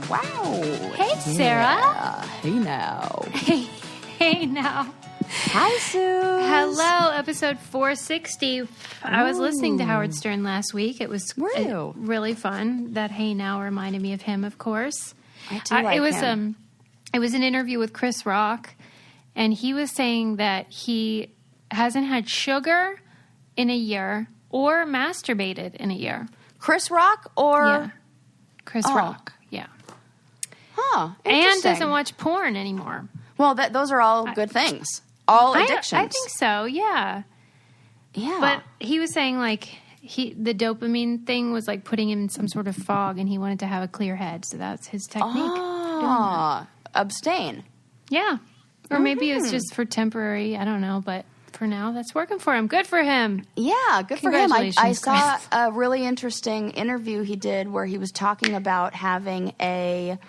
Wow. Hey, Sarah. Hey now. Hey now. Hi, Sue. Hello, episode 460. I was listening to Howard Stern last week. It was really fun. That Hey Now reminded me of him, of course. I do like him. It was an interview with Chris Rock, and he was saying that he hasn't had sugar in a year or masturbated in a year. Chris Rock or? Yeah. Chris Rock, yeah. Huh, and doesn't watch porn anymore. Well, those are all good things. All addictions. I think so, yeah. Yeah. But he was saying, like, the dopamine thing was, like, putting him in some sort of fog, and he wanted to have a clear head, so that's his technique. Oh, abstain. Yeah. Or maybe it's just for temporary, I don't know, but for now, that's working for him. Good for him. Yeah, good for him. I saw a really interesting interview he did where he was talking about having a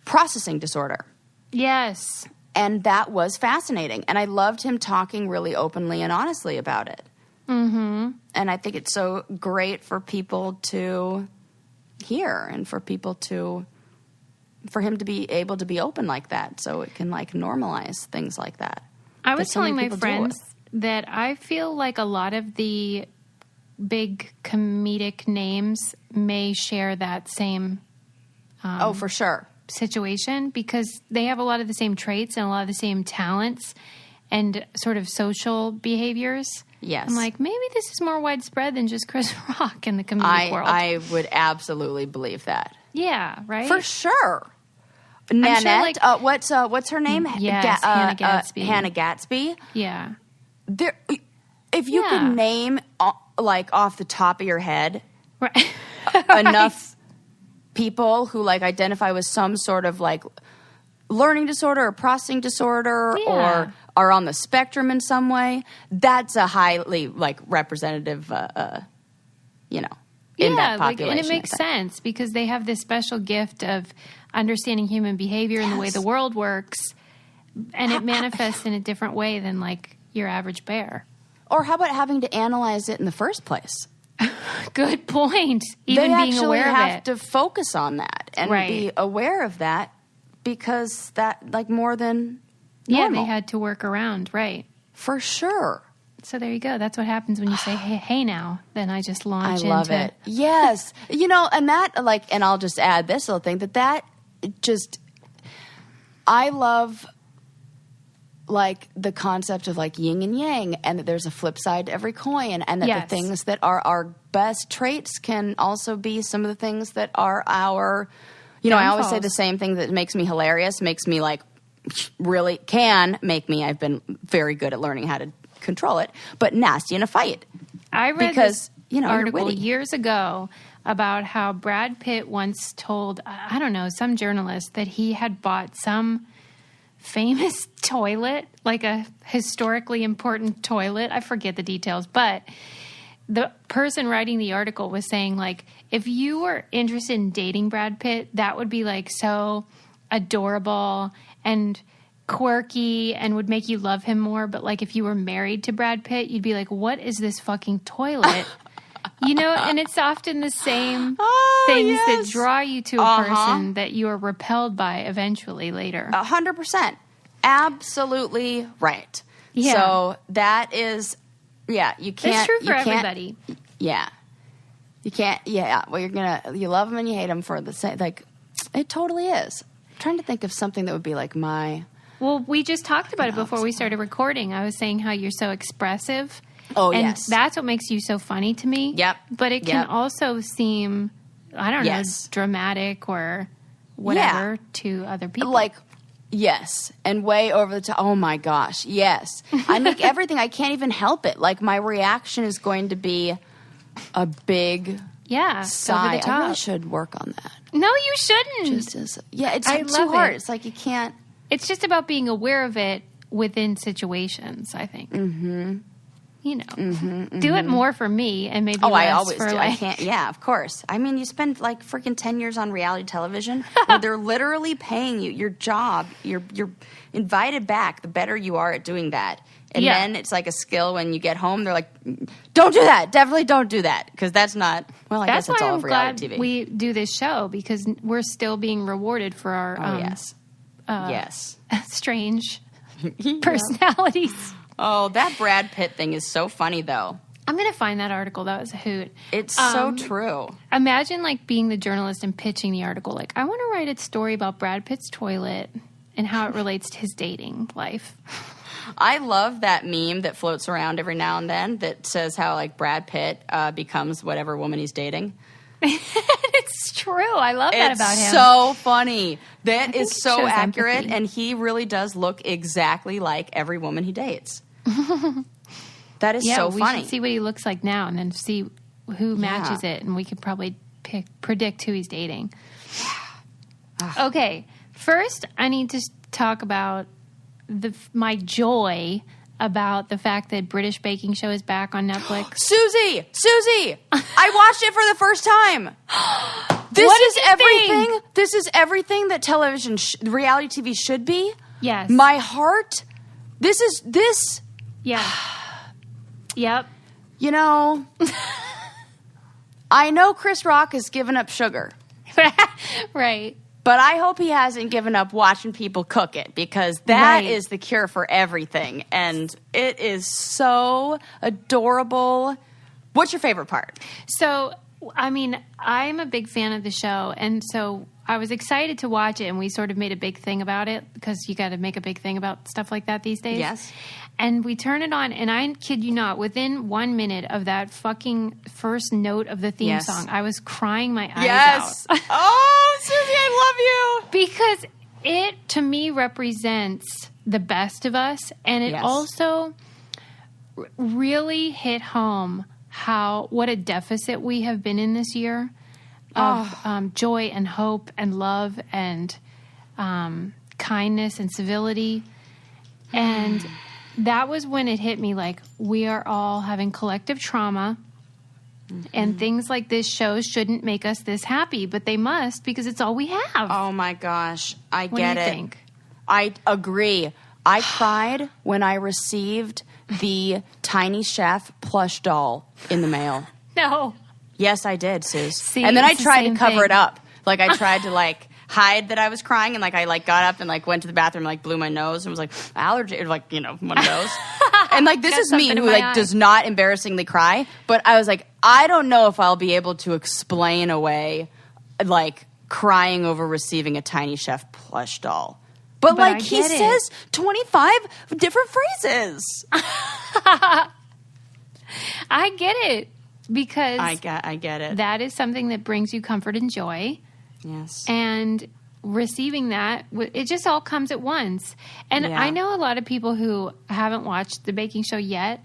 processing disorder. Yes. And that was fascinating. And I loved him talking really openly and honestly about it. Mm-hmm. And I think it's so great for people to hear and for people for him to be able to be open like that so it can, like, normalize things like that. I was telling my friends that I feel like a lot of the big comedic names may share that same for sure. situation because they have a lot of the same traits and a lot of the same talents and sort of social behaviors. Yes. I'm like, maybe this is more widespread than just Chris Rock in the comedic world. I would absolutely believe that. Yeah, right? For sure. Nanette, sure, what's her name? Yes, Hannah Gadsby. Hannah Gadsby. Yeah. If you could name, like, off the top of your head, right. enough people who, like, identify with some sort of, like, learning disorder or processing disorder or are on the spectrum in some way, that's a highly, like, representative, in that population. And it makes sense because they have this special gift of understanding human behavior and the way the world works, and it manifests in a different way than, like, your average bear. Or how about having to analyze it in the first place? Good point. Even being aware of it. They have to focus on that and be aware of that because that, like, more than normal. Yeah, they had to work around, right. For sure. So there you go. That's what happens when you say, hey now. Then I just launch into... I love it. Yes. And that, like, and I'll just add this little thing, that just... I love, like, the concept of, like, yin and yang, and that there's a flip side to every coin, and that the things that are our best traits can also be some of the things that are our... I always say the same thing that makes me hilarious, makes me, like, really can make me... I've been very good at learning how to control it, but nasty in a fight. I read this article years ago about how Brad Pitt once told, I don't know, some journalist that he had bought some famous toilet, like a historically important toilet. I forget the details, but the person writing the article was saying, like, if you were interested in dating Brad Pitt, that would be, like, so adorable and quirky and would make you love him more. But, like, if you were married to Brad Pitt, you'd be like, what is this fucking toilet? And it's often the same things that draw you to a person that you are repelled by eventually later. 100%. Absolutely right. Yeah. So that is, you can't. It's true for everybody. Yeah. You can't, well, you love them and you hate them for the same, like, it totally is. I'm trying to think of something that would be like Well, we just talked about it before we started recording. I was saying how you're so expressive. Oh, and yes. that's what makes you so funny to me. Yep. But it can also seem, I don't know, dramatic or whatever to other people. Like, yes. And way over the top. Oh, my gosh. Yes. I make everything. I can't even help it. Like, my reaction is going to be a big sigh. Over the top. I really should work on that. No, you shouldn't. It's too hard. It's like you can't. It's just about being aware of it within situations, I think. Mm-hmm. you know, do it more for me and maybe less I always for do. like... I can't. Yeah, of course. I mean, you spend like freaking 10 years on reality television where they're literally paying you your job. You're invited back the better you are at doing that. And then it's like a skill when you get home. They're like, don't do that. Definitely don't do that. Because that's not, well, I guess it's all of reality TV. We do this show because we're still being rewarded for our yes. strange personalities. Oh, that Brad Pitt thing is so funny, though. I'm going to find that article. That was a hoot. It's so true. Imagine, like, being the journalist and pitching the article. Like, I want to write a story about Brad Pitt's toilet and how it relates to his dating life. I love that meme that floats around every now and then that says how, like, Brad Pitt becomes whatever woman he's dating. It's true. I love that about him. It's so funny. That is so accurate, empathy. And he really does look exactly like every woman he dates. That is so funny. We should see what he looks like now and then see who matches it, and we could probably predict who he's dating. Okay, first I need to talk about my joy about the fact that British Baking Show is back on Netflix. Susie! I watched it for the first time. This is everything that television, reality TV should be. Yes. My heart, this. Yeah. Yep. You know, I know Chris Rock has given up sugar. Right. But I hope he hasn't given up watching people cook it, because that is the cure for everything. And it is so adorable. What's your favorite part? So, I mean, I'm a big fan of the show. And so I was excited to watch it. And we sort of made a big thing about it, because you got to make a big thing about stuff like that these days. Yes. And we turn it on, and I kid you not, within 1 minute of that fucking first note of the theme song, I was crying my eyes out. Oh, Susie, I love you. Because it, to me, represents the best of us. And it also really hit home what a deficit we have been in this year of joy and hope and love and kindness and civility. And that was when it hit me, like, we are all having collective trauma, and things like this show shouldn't make us this happy, but they must, because it's all we have. Oh my gosh, I get it. What do you think? I agree. I cried when I received the Tiny Chef plush doll in the mail. No. Yes, I did, Suze. See, and then I tried to cover thing. it up. Like, I tried to, like, hide that I was crying, and, like, I, like, got up and, like, went to the bathroom and, like, blew my nose and was like, allergy, or, like, you know, one of those. And, like, this is me who, like, does not embarrassingly cry. But I was like, I don't know if I'll be able to explain away, like, crying over receiving a Tiny Chef plush doll. But like, he says 25 different phrases. I get it. Because I get it. That is something that brings you comfort and joy. Yes. And receiving that, it just all comes at once. And I know a lot of people who haven't watched the baking show yet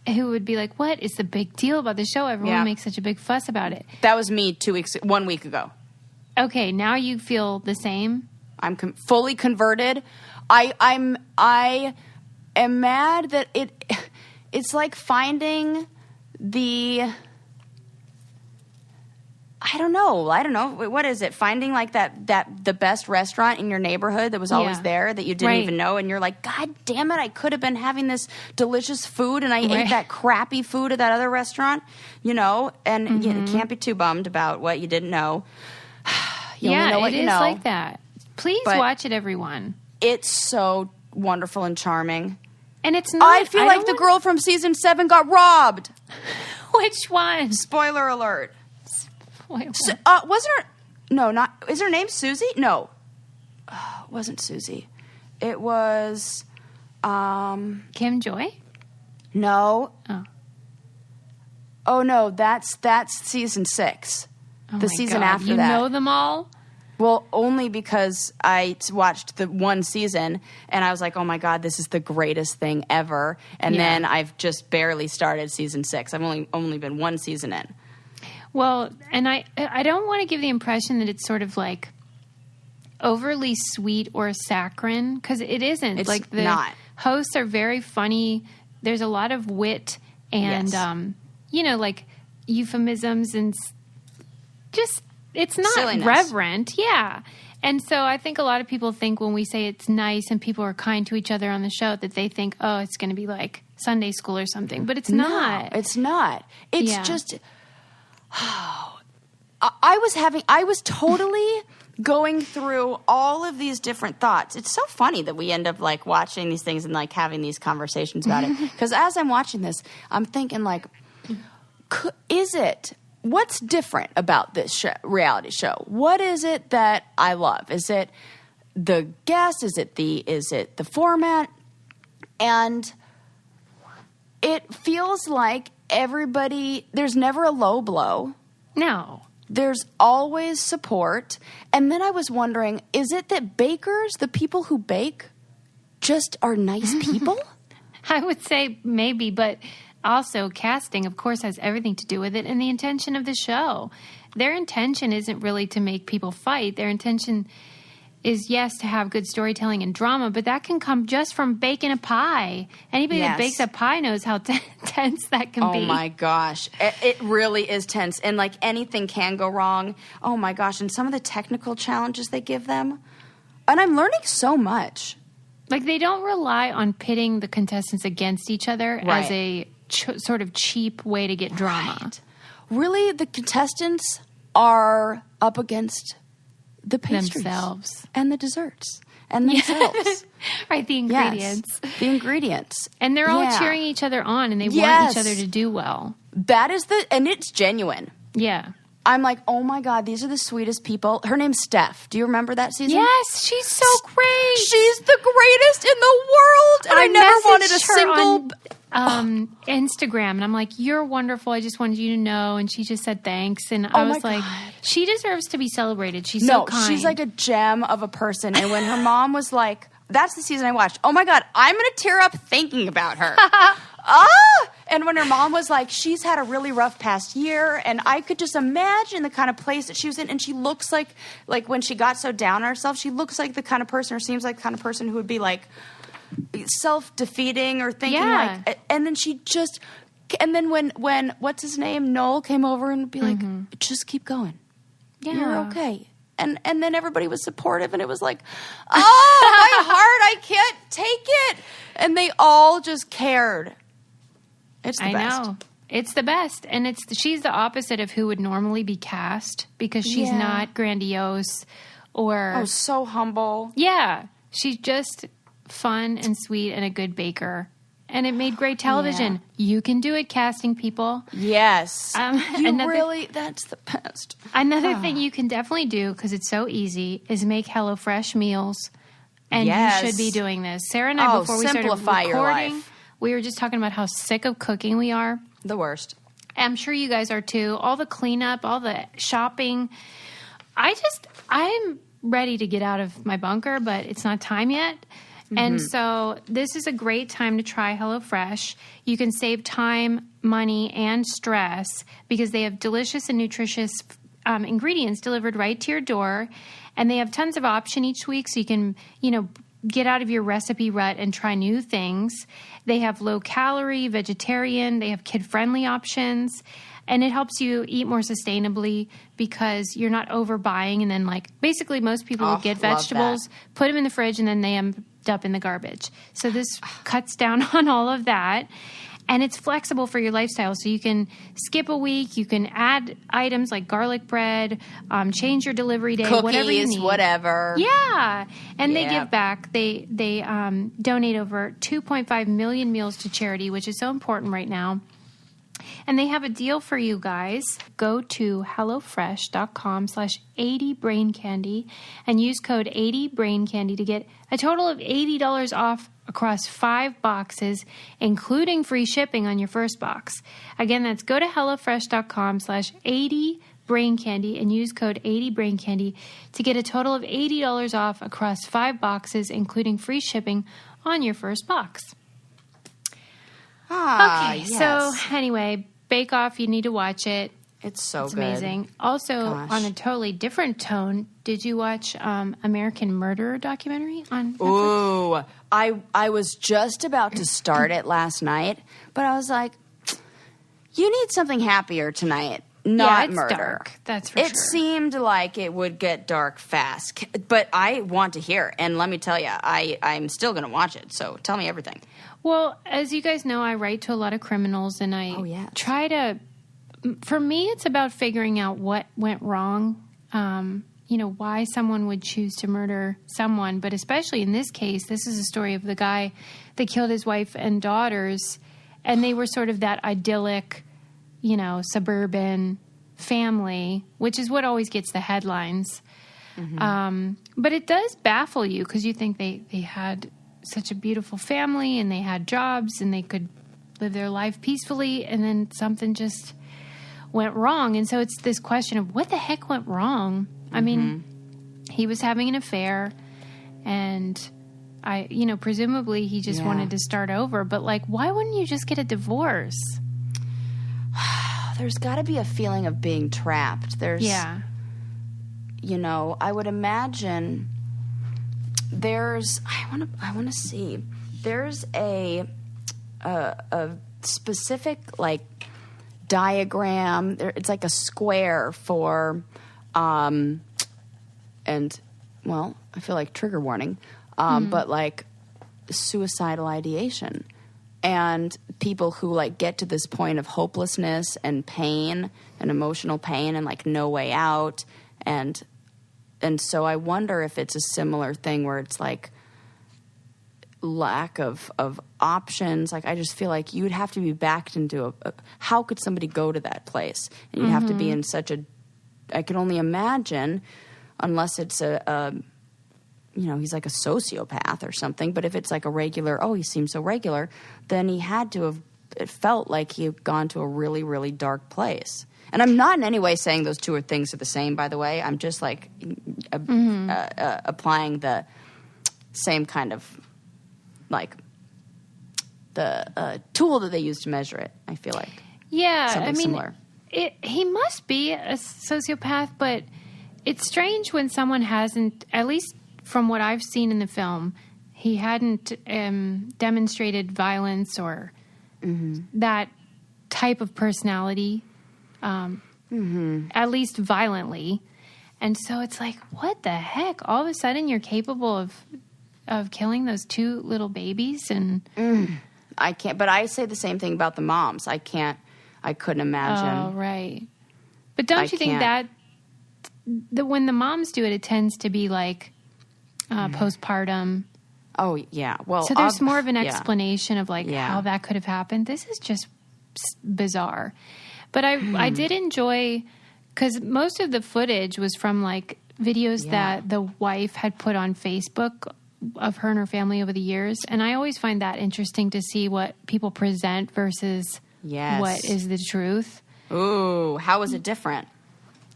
who would be like, what is the big deal about the show? Everyone makes such a big fuss about it. That was me 1 week ago. Okay, now you feel the same? I'm fully converted. I am mad that it's like finding the... I don't know. What is it? Finding like the best restaurant in your neighborhood that was always there that you didn't even know, and you're like, God damn it, I could have been having this delicious food, and I ate that crappy food at that other restaurant, you know? And you can't be too bummed about what you didn't know. You only know what you know. It is like that. Please watch it, everyone. It's so wonderful and charming. And it's not... I feel like the girl from season 7 got robbed. Which one? Spoiler alert. Wasn't her... No, not... Is her name Susie? No. It wasn't Susie. It was... Kim Joy? No. Oh. Oh, no. That's season 6. The season after that. You know them all? Well, only because I watched the one season and I was like, oh my God, this is the greatest thing ever. And then I've just barely started season 6. I've only been one season in. Well, and I don't want to give the impression that it's sort of like overly sweet or saccharine, because it isn't. It's like the not. hosts are very funny. There's a lot of wit and, like euphemisms and just, it's not silliness. Reverent. Yeah. And so I think a lot of people think when we say it's nice and people are kind to each other on the show that they think, oh, it's going to be like Sunday school or something. But it's not. No, it's not. It's just... I was totally going through all of these different thoughts. It's so funny that we end up like watching these things and like having these conversations about it. Because as I'm watching this, I'm thinking like, what's different about this reality show? What is it that I love? Is it the guest? Is it the format? And it feels like there's never a low blow. No. There's always support. And then I was wondering, is it that bakers, the people who bake, just are nice people? I would say maybe, but also casting, of course, has everything to do with it and the intention of the show. Their intention isn't really to make people fight. Their intention is, yes, to have good storytelling and drama, but that can come just from baking a pie. Anybody that bakes a pie knows how tense that can be. Oh, my gosh. It really is tense. And, like, anything can go wrong. Oh, my gosh. And some of the technical challenges they give them. And I'm learning so much. Like, they don't rely on pitting the contestants against each other as a sort of cheap way to get drama. Right. Really, the contestants are up against the pastries themselves and the desserts and themselves. Right, the ingredients. Yes, the ingredients. And they're all cheering each other on and they want each other to do well. That is and it's genuine. Yeah. I'm like, oh my God, these are the sweetest people. Her name's Steph. Do you remember that season? Yes, she's so great. She's the greatest in the world. And I never wanted a single... Instagram, and I'm like, you're wonderful. I just wanted you to know. And she just said thanks. And I was like, she deserves to be celebrated. She's so kind. She's like a gem of a person. And when her mom was like, that's the season I watched. Oh my God, I'm going to tear up thinking about her. And when her mom was like, she's had a really rough past year, and I could just imagine the kind of place that she was in, and she looks like when she got so down on herself, she looks like the kind of person, or seems like the kind of person who would be like self-defeating or thinking like, and then she just, and then when what's his name, Noel came over and would be like, just keep going. Yeah. You're okay. And then everybody was supportive, and it was like, oh, my heart, I can't take it. And they all just cared. It's the best. I know. It's the best. And she's the opposite of who would normally be cast because she's not grandiose or... Oh, so humble. Yeah. She's just fun and sweet and a good baker. And it made great television. Yeah. You can do it, casting people. Yes. That's the best. Another thing you can definitely do, because it's so easy, is make HelloFresh meals. And you should be doing this. Sarah and I, before we started recording, we were just talking about how sick of cooking we are. The worst. I'm sure you guys are too. All the cleanup, all the shopping. I'm ready to get out of my bunker, but it's not time yet. And so this is a great time to try HelloFresh. You can save time, money, and stress because they have delicious and nutritious ingredients delivered right to your door. And they have tons of option each week so you can, get out of your recipe rut and try new things. They have low-calorie, vegetarian. They have kid-friendly options. And it helps you eat more sustainably because you're not overbuying. And then, basically most people will get vegetables, put them in the fridge, and then they end up in the garbage. So this cuts down on all of that. And it's flexible for your lifestyle. So you can skip a week. You can add items like garlic bread, change your delivery day, cookies, whatever you need. Whatever. Yeah. And they give back. They donate over 2.5 million meals to charity, which is so important right now. And they have a deal for you guys. Go to HelloFresh.com/80BrainCandy and use code 80BrainCandy to get a total of $80 off across 5 boxes, including free shipping on your first box. Again, that's go to HelloFresh.com/80BrainCandy and use code 80BrainCandy to get a total of $80 off across 5 boxes, including free shipping on your first box. Okay, so anyway, Bake Off, you need to watch it. It's good. Amazing. Also, on a totally different tone, did you watch American Murderer documentary on Netflix? Ooh, I was just about to start it last night, but I was like, you need something happier tonight. Not it's murder. Dark. That's for sure. It seemed like it would get dark fast, but I want to hear. And let me tell you, I'm still going to watch it. So tell me everything. Well, as you guys know, I write to a lot of criminals, and I try to. For me, it's about figuring out what went wrong. Why someone would choose to murder someone, but especially in this case, this is a story of the guy that killed his wife and daughters, and they were sort of that idyllic, suburban family, which is what always gets the headlines. Mm-hmm. But it does baffle you because you think they had such a beautiful family and they had jobs and they could live their life peacefully, and then something just went wrong. And so it's this question of what the heck went wrong? Mm-hmm. I mean, he was having an affair, and presumably he just wanted to start over. But why wouldn't you just get a divorce? There's got to be a feeling of being trapped. I would imagine I want to see. There's a specific diagram. It's like a square for, I feel like trigger warning, but suicidal ideation. And people who get to this point of hopelessness and pain and emotional pain and no way out. And so I wonder if it's a similar thing where it's lack of options. I just feel like you'd have to be backed into how could somebody go to that place? And you'd have to be in such I can only imagine, unless it's he's like a sociopath or something. But if it's a regular, he seems so regular, then he had to have, it felt like he had gone to a really, really dark place. And I'm not in any way saying those two things are the same, by the way. I'm just applying the same kind of the tool that they use to measure it. I feel like similar. He must be a sociopath, but it's strange when someone hasn't, at least from what I've seen in the film, he hadn't demonstrated violence or that type of personality, at least violently. And so it's what the heck? All of a sudden you're capable of killing those two little babies? And I can't, but I say the same thing about the moms. I couldn't imagine. Oh, right. But don't you think that when the moms do it, it tends to be postpartum? Oh, yeah. Well, so there's more of an explanation of how that could have happened. This is just bizarre. But I did enjoy, because most of the footage was from videos that the wife had put on Facebook of her and her family over the years. And I always find that interesting to see what people present versus what is the truth. Ooh, how was it different?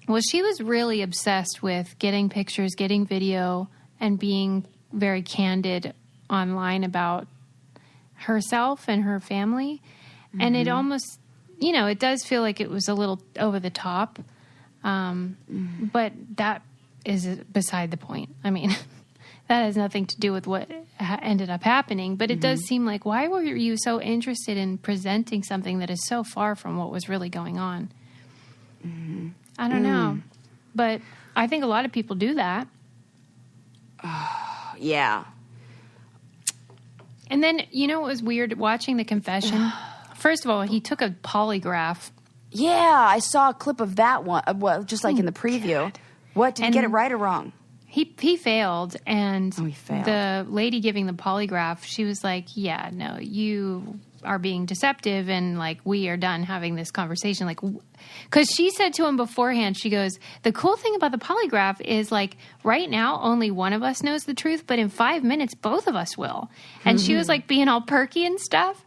Well, she was really obsessed with getting pictures, getting video, and being very candid online about herself and her family. And it almost, it does feel like it was a little over the top. But that is beside the point. I mean, that has nothing to do with what ended up happening. But it does seem why were you so interested in presenting something that is so far from what was really going on? I don't know. But I think a lot of people do that. Yeah. And then, it was weird watching the confession. First of all, he took a polygraph. Yeah, I saw a clip of that one, just in the preview. God. What, did he get it right or wrong? He failed, and he failed. The lady giving the polygraph, she was yeah, no, you are being deceptive, and we are done having this conversation. Because she said to him beforehand, she goes, the cool thing about the polygraph is right now only one of us knows the truth, but in 5 minutes both of us will. And she was being all perky and stuff.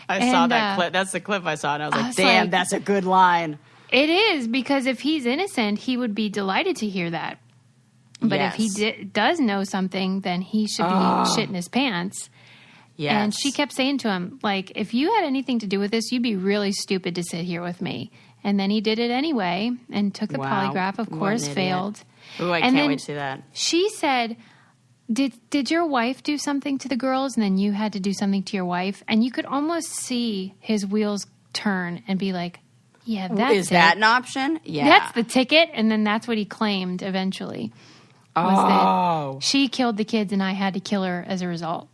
I saw that clip. That's the clip I saw, and I was damn, that's a good line. It is, because if he's innocent, he would be delighted to hear that. But if he does know something, then he should be shitting his pants. Yes. And she kept saying to him, if you had anything to do with this, you'd be really stupid to sit here with me. And then he did it anyway and took the polygraph, of course, failed. Ooh, I can't wait to see that. She said, did your wife do something to the girls? And then you had to do something to your wife? And you could almost see his wheels turn and be like, Yeah, that's Is that an option? Yeah. That's the ticket, and then that's what he claimed eventually. Was that she killed the kids and I had to kill her as a result.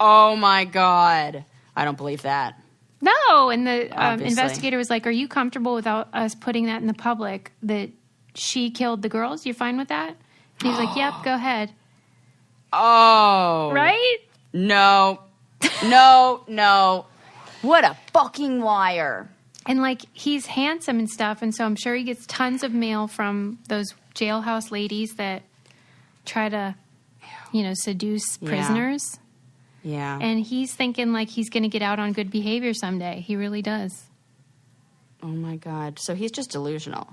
Oh, my God. I don't believe that. No, and the investigator was like, are you comfortable without us putting that in the public, that she killed the girls? You fine with that? And he was like, yep, go ahead. Oh. Right? No. What a fucking liar. And, like, he's handsome and stuff, and so I'm sure he gets tons of mail from those jailhouse ladies that try to, seduce prisoners. Yeah. And he's thinking, like, he's going to get out on good behavior someday. He really does. Oh, my God. So he's just delusional.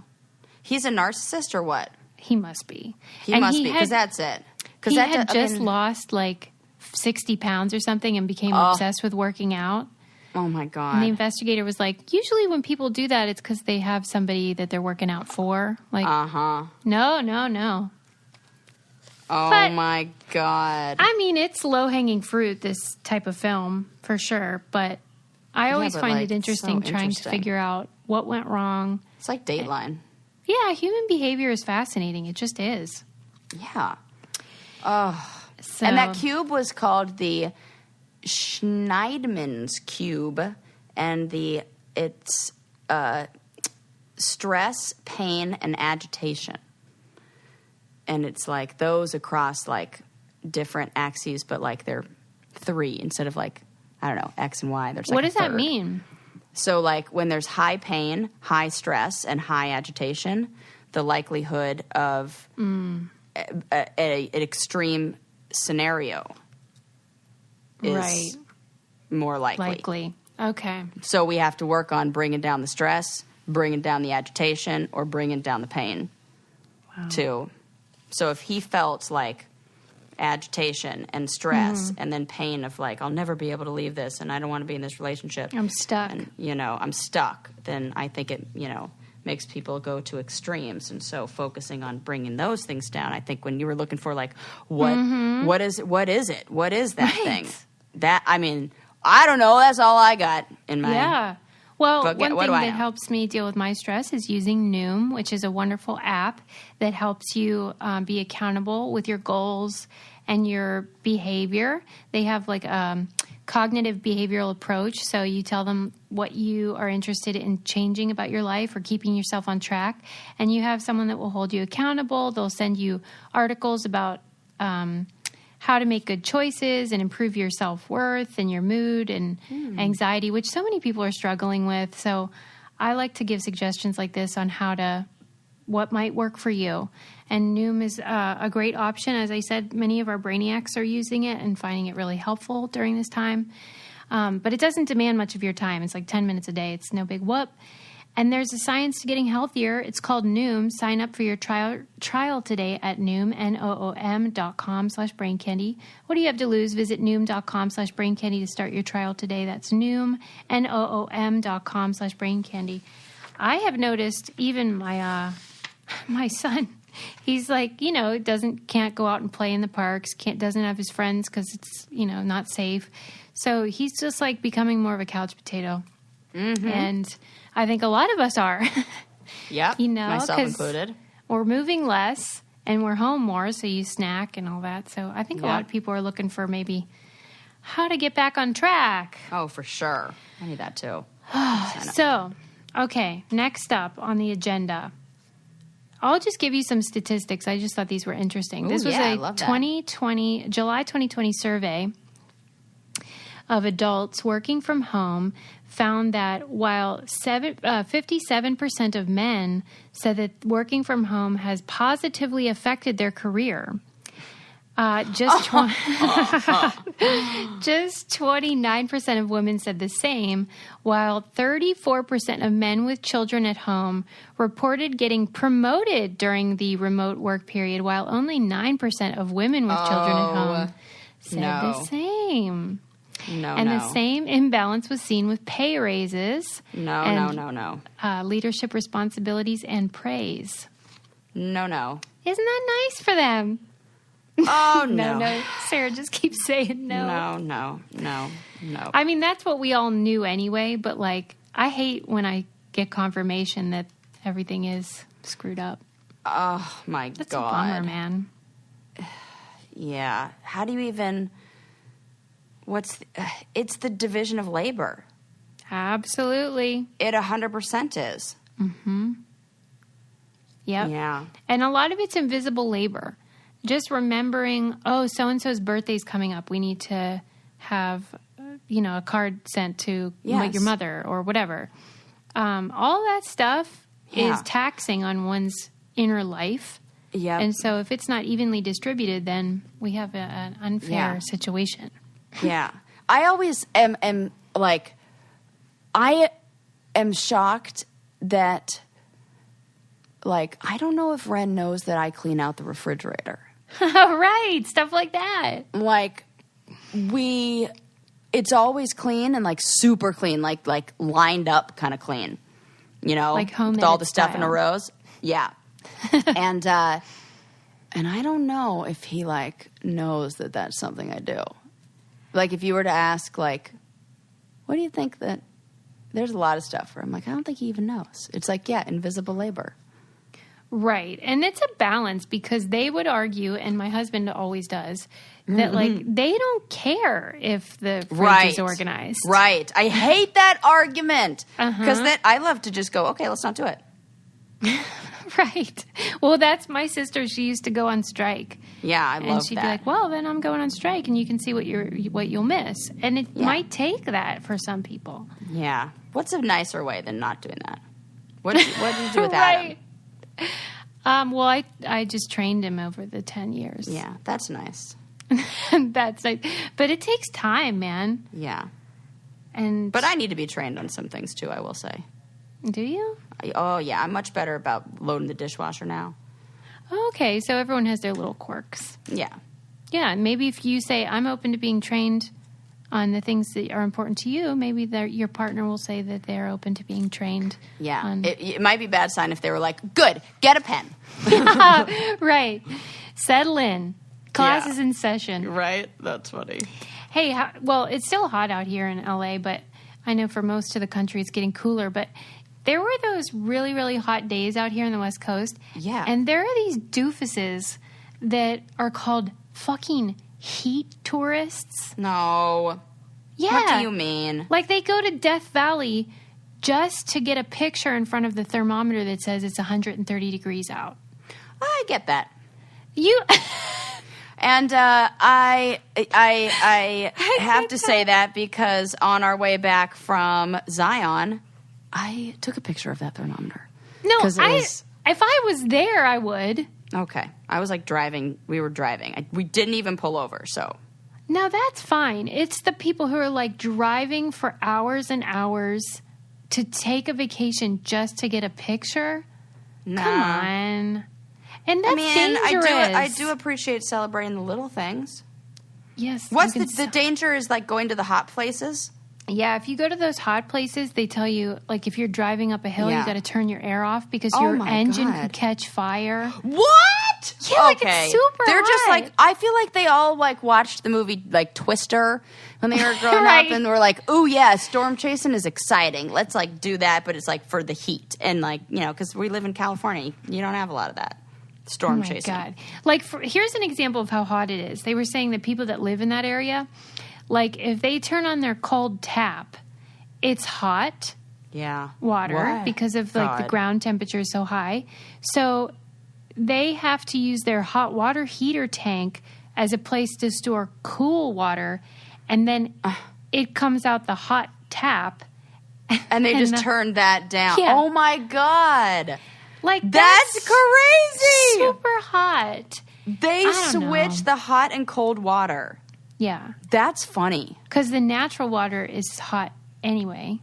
He's a narcissist or what? He must be. He must be, because that's it. He had just lost, like, 60 pounds or something and became obsessed with working out. Oh, my God. And the investigator was like, usually when people do that, it's because they have somebody that they're working out for. Like, no. Oh, but, my God. I mean, it's low-hanging fruit, this type of film, for sure. But I always find it interesting trying to figure out what went wrong. It's like Dateline. Yeah, human behavior is fascinating. It just is. Yeah. Oh. So, and that cube was called the Schneidman's cube, and it's stress, pain, and agitation. And it's like those across like different axes, but like they're 3 instead of like, I don't know, X and Y. There's like what does that mean? So like when there's high pain, high stress, and high agitation, the likelihood of an extreme scenario is more likely. Okay. So we have to work on bringing down the stress, bringing down the agitation, or bringing down the pain. Wow. Too. So if he felt like agitation and stress and then pain of like, I'll never be able to leave this and I don't want to be in this relationship. I'm stuck. And, I'm stuck. Then I think it, makes people go to extremes. And so focusing on bringing those things down, I think when you were looking for like, what is it? What is that thing? That, I mean, I don't know. That's all I got in my... Yeah. Well, one thing that helps me deal with my stress is using Noom, which is a wonderful app that helps you be accountable with your goals and your behavior. They have like a cognitive behavioral approach. So you tell them what you are interested in changing about your life or keeping yourself on track. And you have someone that will hold you accountable. They'll send you articles about how to make good choices and improve your self-worth and your mood and anxiety, which so many people are struggling with. So I like to give suggestions like this on what might work for you. And Noom is a great option. As I said, many of our brainiacs are using it and finding it really helpful during this time. But it doesn't demand much of your time. It's like 10 minutes a day. It's no big whoop. And there's a science to getting healthier. It's called Noom. Sign up for your trial today at Noom, Noom.com/braincandy. What do you have to lose? Visit Noom.com/braincandy to start your trial today. That's Noom, Noom.com/braincandy. I have noticed even my son, he's like, can't go out and play in the parks, doesn't have his friends because it's, not safe. So he's just like becoming more of a couch potato. Mm-hmm. And I think a lot of us are. Yeah, myself included. We're moving less and we're home more, so you snack and all that. So I think a lot of people are looking for maybe how to get back on track. Oh, for sure. I need that too. So, okay, next up on the agenda. I'll just give you some statistics. I just thought these were interesting. This was a July 2020 survey of adults working from home found that while 57% of men said that working from home has positively affected their career, just 29% of women said the same, while 34% of men with children at home reported getting promoted during the remote work period, while only 9% of women with children at home said the same. The same imbalance was seen with pay raises. Leadership responsibilities and praise. No. Isn't that nice for them? Oh, no. No. Sarah just keeps saying no. No. I mean, that's what we all knew anyway, but like, I hate when I get confirmation that everything is screwed up. Oh, my God. That's a bummer, man. Yeah. How do you even... it's the division of labor. Absolutely. It 100% is. Mm-hmm. Yep. Yeah. And a lot of it's invisible labor. Just remembering, oh, so-and-so's birthday's coming up. We need to have, a card sent to your mother or whatever. All that stuff is taxing on one's inner life. Yeah. And so if it's not evenly distributed, then we have an unfair situation. Yeah. I always am like, I am shocked that, like, I don't know if Ren knows that I clean out the refrigerator. Right. Stuff like that. Like, it's always clean and, like, super clean, like lined up kind of clean, like home with all the stuff style. in a rows. Yeah. And I don't know if he, like, knows that that's something I do. Like, if you were to ask, like, what do you think that... There's a lot of stuff where I'm like, I don't think he even knows. It's like, invisible labor. Right. And it's a balance because they would argue, and my husband always does, that, like, they don't care if the fridge is organized. Right. I hate that argument. Because I love to just go, okay, let's not do it. Right. Well, that's my sister. She used to go on strike. Yeah, I love that. And she'd be like, well, then I'm going on strike, and you can see what you'll miss. And it might take that for some people. Yeah. What's a nicer way than not doing that? What did you do with Adam? Well, I just trained him over the 10 years. Yeah, that's nice. That's nice. But it takes time, man. Yeah. But I need to be trained on some things, too, I will say. Do you? Oh, yeah. I'm much better about loading the dishwasher now. Okay, so everyone has their little quirks. Yeah. Yeah, maybe if you say, I'm open to being trained on the things that are important to you, maybe your partner will say that they're open to being trained. Yeah. It might be a bad sign if they were like, good, get a pen. Right. Settle in. Class is in session. Right? That's funny. Hey, well, it's still hot out here in LA, but I know for most of the country it's getting cooler, but there were those really, really hot days out here on the West Coast. Yeah. And there are these doofuses that are called fucking heat tourists. No. Yeah. What do you mean? Like they go to Death Valley just to get a picture in front of the thermometer that says it's 130 degrees out. I get that. You... And I have to say that because on our way back from Zion, I took a picture of that thermometer. No, if I was there, I would. Okay. I was like driving. We were driving. We didn't even pull over, so. No, that's fine. It's the people who are like driving for hours and hours to take a vacation just to get a picture. Nah. Come on. And that's dangerous. I do appreciate celebrating the little things. Yes. What's the danger is like going to the hot places? Yeah, if you go to those hot places, they tell you, like, if you're driving up a hill, you got to turn your air off because your engine could catch fire. What? Yeah, like it's super They're hot. just like, I feel like they all like watched the movie like Twister when they were growing up and were like, ooh, yeah, storm chasing is exciting. Let's like do that, but it's like for the heat. And like, because we live in California, you don't have a lot of that. Storm chasing. Oh my God. Like, here's an example of how hot it is. They were saying that people that live in that area, like, if they turn on their cold tap, it's hot water because of, like, the ground temperature is so high. So they have to use their hot water heater tank as a place to store cool water, and then it comes out the hot tap. And they just turn that down. Yeah. Oh, my God. Like, that's crazy. Super hot. They switch the hot and cold water. Yeah. That's funny. Because the natural water is hot anyway.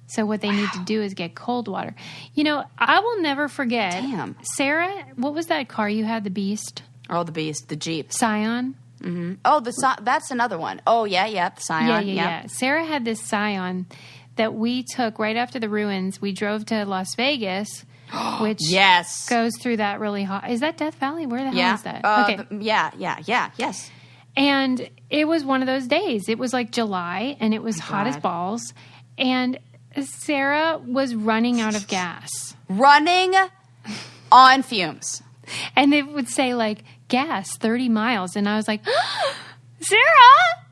So what they need to do is get cold water. I will never forget. Damn. Sarah, what was that car you had, the Beast? Oh, the Beast, the Jeep. Scion? Mm-hmm. Oh, that's another one. Oh, yeah, the Scion. Yeah. Sarah had this Scion that we took right after the ruins. We drove to Las Vegas, which goes through that really hot. Is that Death Valley? Where the hell is that? Okay. Yes. And it was one of those days. It was like July, and it was hot as balls. And Sarah was running out of gas. Running on fumes. And it would say, like, gas, 30 miles. And I was like, Sarah!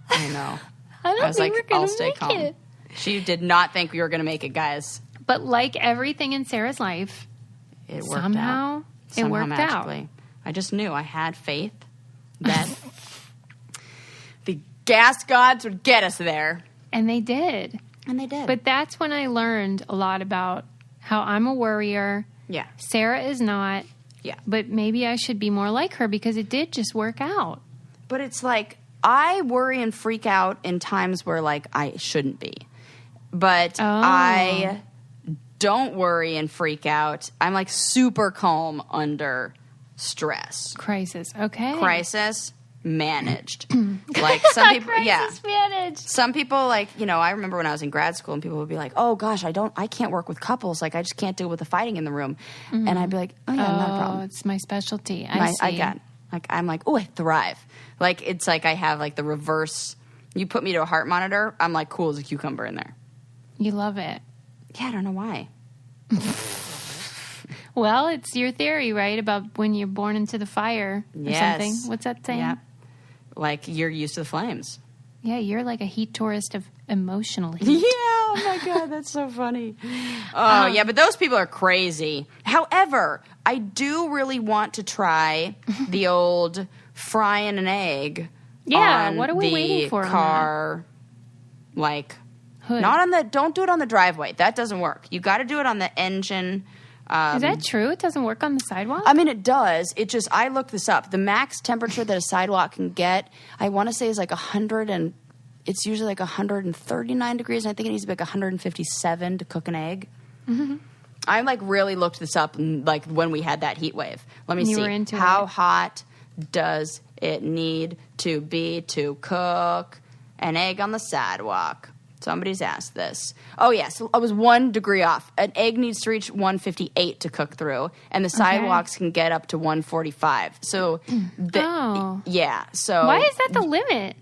I know. I was like, I'll stay calm. It. She did not think we were going to make it, guys. But like everything in Sarah's life, it worked somehow out. It worked magically. out. I just knew. I had faith that the gas gods would get us there. And they did. And they did. But that's when I learned a lot about how I'm a worrier. Yeah. Sarah is not. Yeah. But maybe I should be more like her because it did just work out. But it's like, I worry and freak out in times where, like, I shouldn't be. But I don't worry and freak out. I'm, like, super calm under stress. Crisis. Okay. Crisis managed. Like, some people, Crisis managed. Some people, like, you know, I remember when I was in grad school and people would be like, oh, gosh, I can't work with couples. Like, I just can't deal with the fighting in the room. Mm-hmm. And I'd be like, oh, yeah, not a problem. It's my specialty. I see. I get it. Like, I'm like, oh, I thrive. Like, it's like I have, like, the reverse. You put me to a heart monitor, I'm, like, cool as a cucumber in there. You love it. Yeah, I don't know why. Well, it's your theory, right? About when you're born into the fire or something. What's that saying? Yeah. Like, you're used to the flames. Yeah, you're like a heat tourist of emotional heat. Yeah, oh my God, that's so funny. Oh, yeah, but those people are crazy. However, I do really want to try the old frying an egg. Yeah, on what are we waiting for? Car, like, hood. Not on the. Don't do it on the driveway. That doesn't work. You got to do it on the engine. Is that true? It doesn't work on the sidewalk? I mean, it does. It just, I looked this up. The max temperature that a sidewalk can get, I want to say is like 100 and, it's usually like 139 degrees, and I think it needs to be like 157 to cook an egg. Mm-hmm. I like really looked this up, like when we had that heat wave. Let me see. How hot does it need to be to cook an egg on the sidewalk? Somebody's asked this. Oh, yeah. So I was 1 degree off. An egg needs to reach 158 to cook through, and the sidewalks can get up to 145. So, yeah. So why is that the limit?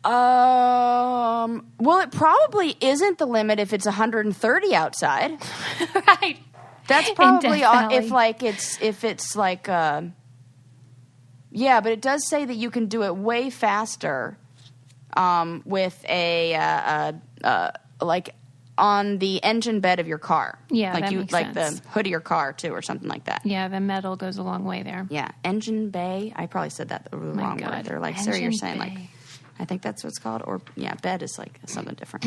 Well, it probably isn't the limit if it's 130 outside. Right. That's probably if it's like yeah, but it does say that you can do it way faster. With like on the engine bed of your car. Yeah, like that makes like sense. the hood of your car too, or something like that. Yeah, the metal goes a long way there. Yeah, engine bay. I probably said that the wrong word. They're like, Sarah, you're saying like, I think that's what it's called. Or yeah, bed is like something different.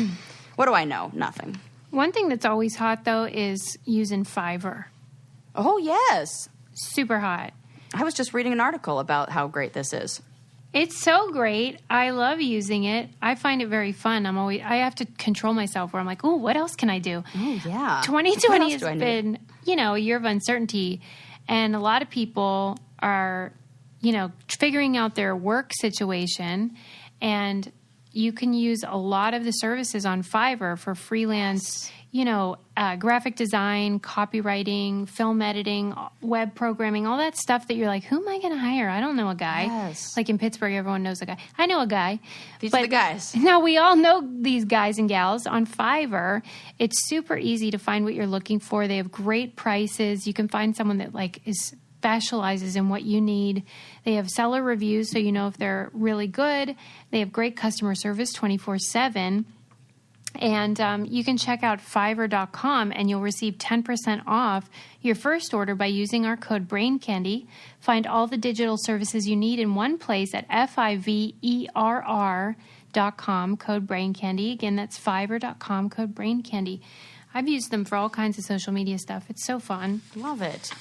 What do I know? Nothing. One thing that's always hot though is using Fiverr. Oh yes, super hot. I was just reading an article about how great this is. It's so great. I love using it. I find it very fun. I have to control myself where I'm like, oh, what else can I do? Oh, yeah. 2020 has been, a year of uncertainty. And a lot of people are, figuring out their work situation. And you can use a lot of the services on Fiverr for freelance, graphic design, copywriting, film editing, web programming, all that stuff that you're like, who am I going to hire? I don't know a guy. Yes. Like in Pittsburgh, everyone knows a guy. I know a guy. These are the guys. Now, we all know these guys and gals on Fiverr. It's super easy to find what you're looking for. They have great prices. You can find someone that specializes in what you need. They have seller reviews, so you know if they're really good. They have great customer service 24/7. And you can check out Fiverr.com and you'll receive 10% off your first order by using our code BRAINCANDY. Find all the digital services you need in one place at Fiverr.com, code BRAINCANDY. Again, that's Fiverr.com, code BRAINCANDY. I've used them for all kinds of social media stuff. It's so fun. Love it.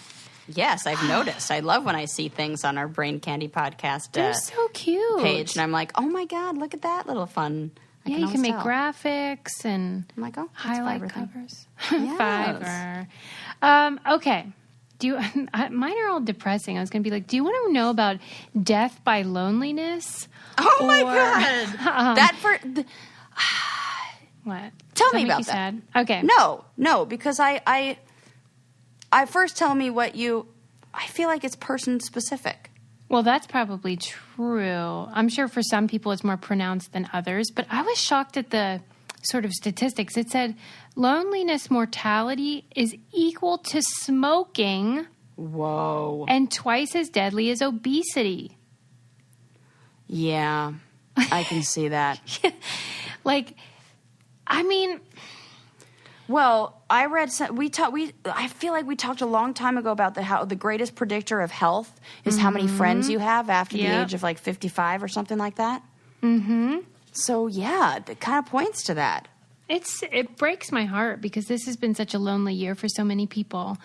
Yes, I've noticed. I love when I see things on our Brain Candy podcast They're so cute. page. And I'm like, oh my God, look at that little fun. Yeah, you can make graphics and highlight covers. Yes. Fiverr. Okay. Mine are all depressing. I was going to be like, do you want to know about death by loneliness? Oh my God. What? Tell me about that. Sad? Okay. No, because I first tell me what I feel like it's person specific. Well, that's probably true. I'm sure for some people it's more pronounced than others, but I was shocked at the sort of statistics. It said loneliness mortality is equal to smoking. Whoa. And twice as deadly as obesity. Yeah, I can see that. Like, I mean... Well, I read I feel like we talked a long time ago about how the greatest predictor of health is how many friends you have after the age of like 55 or something like that. Mm-hmm. So yeah, it kind of points to that. It breaks my heart because this has been such a lonely year for so many people.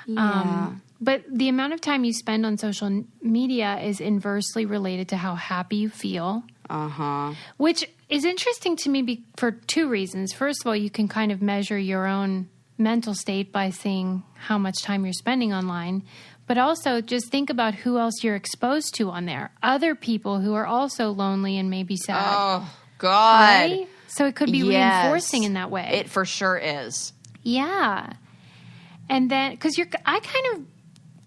Yeah. But the amount of time you spend on social media is inversely related to how happy you feel. Uh-huh. Which is interesting to me for two reasons. First of all, you can kind of measure your own mental state by seeing how much time you're spending online. But also just think about who else you're exposed to on there. Other people who are also lonely and maybe sad. Oh, God. Right? So it could be reinforcing in that way. It for sure is. Yeah. And then, because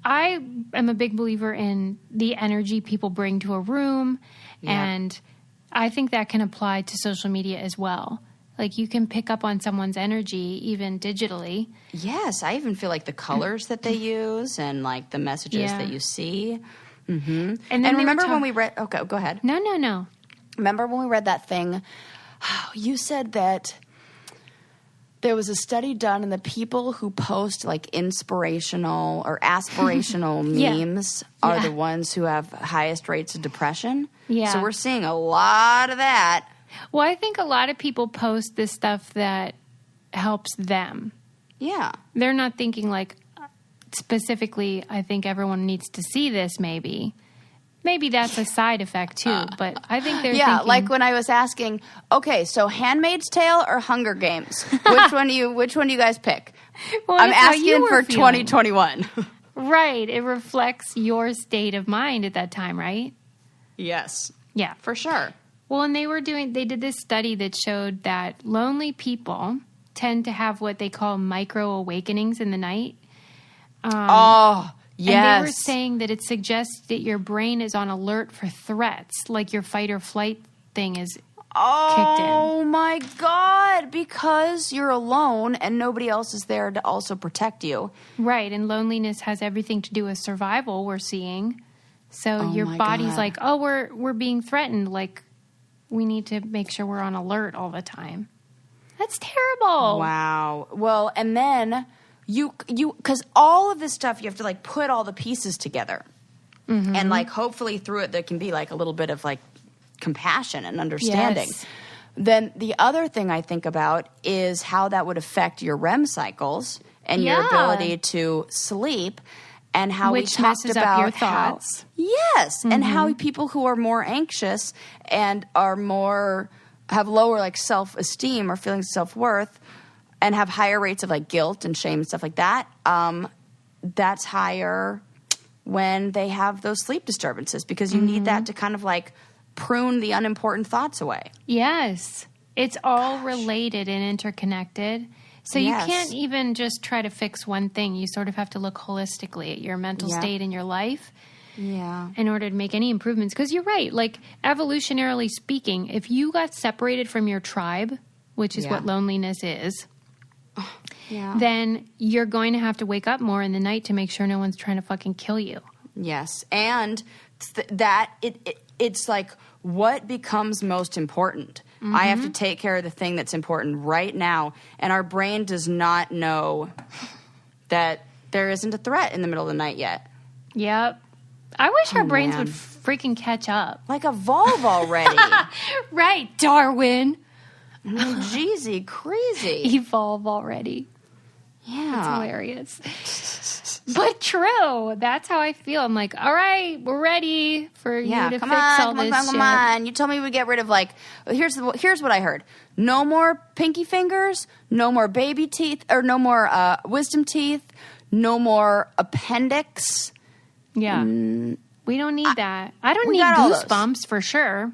I am a big believer in the energy people bring to a room. Yeah. And I think that can apply to social media as well. Like you can pick up on someone's energy even digitally. Yes. I even feel like the colors that they use and like the messages that you see. Mm-hmm. And remember when we read, okay, go ahead. No. Remember when we read that thing? You said that there was a study done and the people who post like inspirational or aspirational memes are the ones who have highest rates of depression. Yeah. So we're seeing a lot of that. Well, I think a lot of people post this stuff that helps them. Yeah. They're not thinking like specifically, I think everyone needs to see this maybe. Maybe that's a side effect too, but I think they're thinking... like when I was asking, okay, so Handmaid's Tale or Hunger Games? Which one do you guys pick? Well, I'm asking for 2021. Right. It reflects your state of mind at that time, right? Yes. Yeah. For sure. Well, and they did this study that showed that lonely people tend to have what they call micro awakenings in the night. Yes. And they were saying that it suggests that your brain is on alert for threats, like your fight or flight thing is kicked in. Oh, my God, because you're alone and nobody else is there to also protect you. Right, and loneliness has everything to do with survival, we're seeing. So your body's like, oh, we're being threatened, like we need to make sure we're on alert all the time. That's terrible. Wow. Well, and then... because all of this stuff, you have to like put all the pieces together. Mm-hmm. And like hopefully through it, there can be like a little bit of like compassion and understanding. Yes. Then the other thing I think about is how that would affect your REM cycles and your ability to sleep and how we talked about up your thoughts. And how people who are more anxious and are have lower like self-esteem or feelings of self-worth and have higher rates of like guilt and shame and stuff like that, that's higher when they have those sleep disturbances because you need that to kind of like prune the unimportant thoughts away. Yes. It's all related and interconnected. So you can't even just try to fix one thing. You sort of have to look holistically at your mental state in your life in order to make any improvements. Because you're right. Like evolutionarily speaking, if you got separated from your tribe, which is what loneliness is, then you're going to have to wake up more in the night to make sure no one's trying to fucking kill you. Yes. And it's like what becomes most important. Mm-hmm. I have to take care of the thing that's important right now. And our brain does not know that there isn't a threat in the middle of the night yet. Yep. I wish our brains would freaking catch up. Like evolve already. Right, Darwin. I mean, Jeezy, crazy. Evolve already. Yeah. It's hilarious. But true. That's how I feel. I'm like, all right, we're ready for you to fix all this shit. Come on. You told me we get rid of like, here's what I heard. No more pinky fingers, no more baby teeth, or no more wisdom teeth, no more appendix. Yeah. We don't need that. I don't need goosebumps for sure.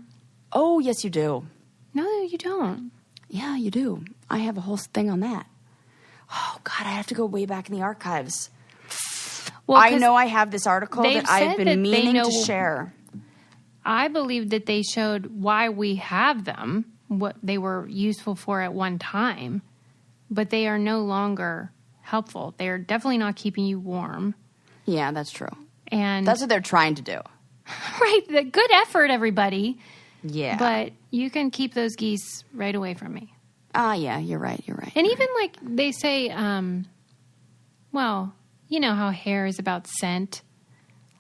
Oh, yes, you do. No, you don't. Yeah, you do. I have a whole thing on that. Oh, God, I have to go way back in the archives. Well, I know I have this article that I've been meaning to share. I believe that they showed why we have them, what they were useful for at one time, but they are no longer helpful. They are definitely not keeping you warm. Yeah, that's true. And that's what they're trying to do. Right. Good effort, everybody. Yeah. But you can keep those geese right away from me. Yeah, you're right. And even like they say, well, you know how hair is about scent,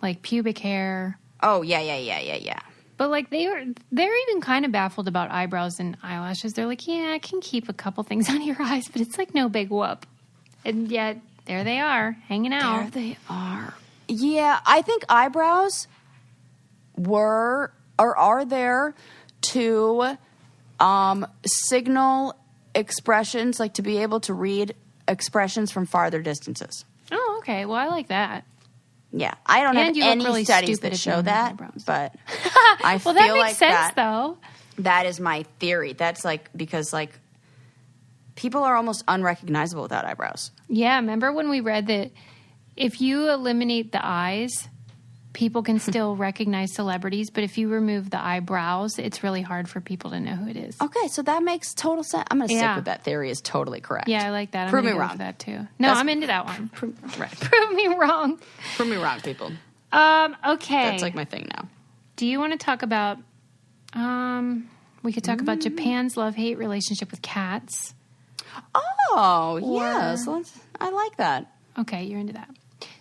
like pubic hair. Oh, yeah. But like they're even kind of baffled about eyebrows and eyelashes. They're like, yeah, I can keep a couple things on your eyes, but it's like no big whoop. And yet there they are, hanging out. There they are. Yeah, I think eyebrows are there to signal expressions, like to be able to read expressions from farther distances. Oh, okay. Well, I like that. Yeah, I don't have any really studies that show that, but I well, feel that makes like sense, though. That is my theory. That's like because like people are almost unrecognizable without eyebrows. Yeah, remember when we read that if you eliminate the eyes, people can still recognize celebrities, but if you remove the eyebrows, it's really hard for people to know who it is. Okay, so that makes total sense. I'm going to stick with that theory. Is totally correct. Yeah, I like that. Prove me go wrong. For that too. No, I'm into that one. Right. Prove me wrong. Prove me wrong, people. Okay. That's like my thing now. Do you want to talk about? We could talk about Japan's love-hate relationship with cats. Oh, yes. I like that. Okay, you're into that.